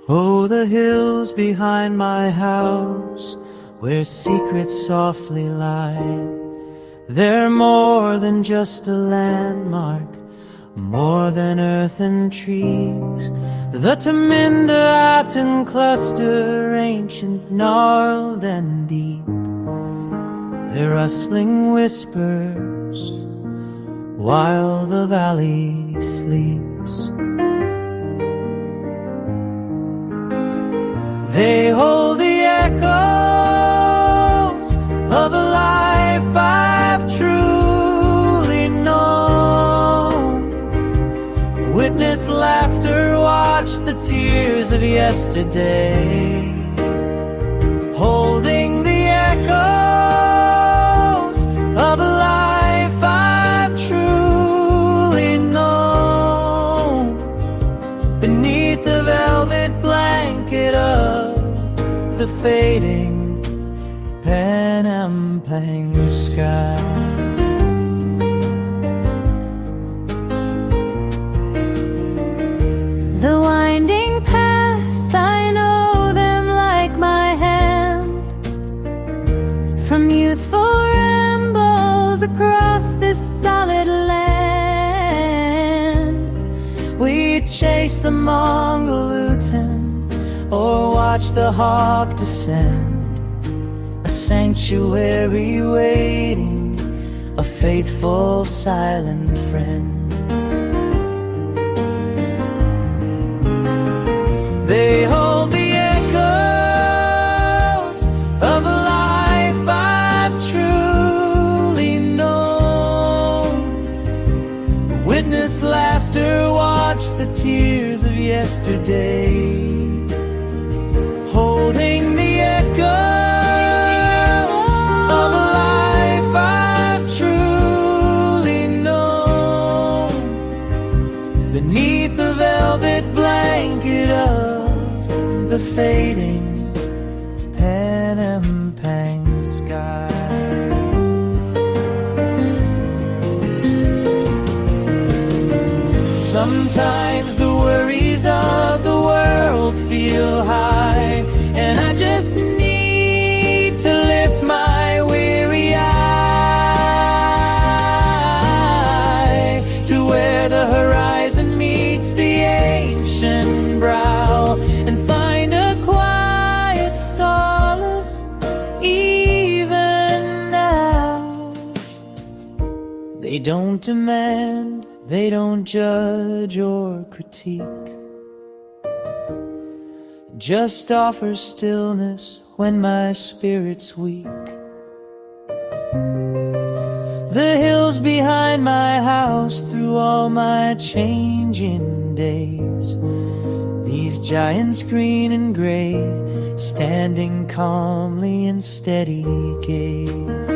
Oh, the hills behind my house, where secrets softly lie, they're more than just a landmark, more than earth and trees. The Tamindaatan cluster, ancient, gnarled and deep, their rustling whispers while the valley sleeps. They hold the echoes of a life I've truly known. Witness laughter, watch the tears of yesterday. Holding the echoes of a life I've truly known. Beneath the velvet blanket of the fading Panampang sky. The winding paths, I know them like my hand. From youthful rambles across this solid land, we chase the Mongolutan or watch the hawk descend, a sanctuary waiting, a faithful silent friend. They hold the echoes of a life I've truly known. Witness laughter, watch the tears of yesterday. Holding the echoes of a life I've truly known. Beneath the velvet blanket of the fading Panampang sky. Sometimes the worries of the world feel high, and I just need to lift my weary eye to where the horizon meets the ancient brow, and find a quiet solace even now. They don't demand, they don't judge or critique, just offer stillness when my spirit's weak. The hills behind my house, through all my changing days, these giants green and gray, standing calmly in steady gaze.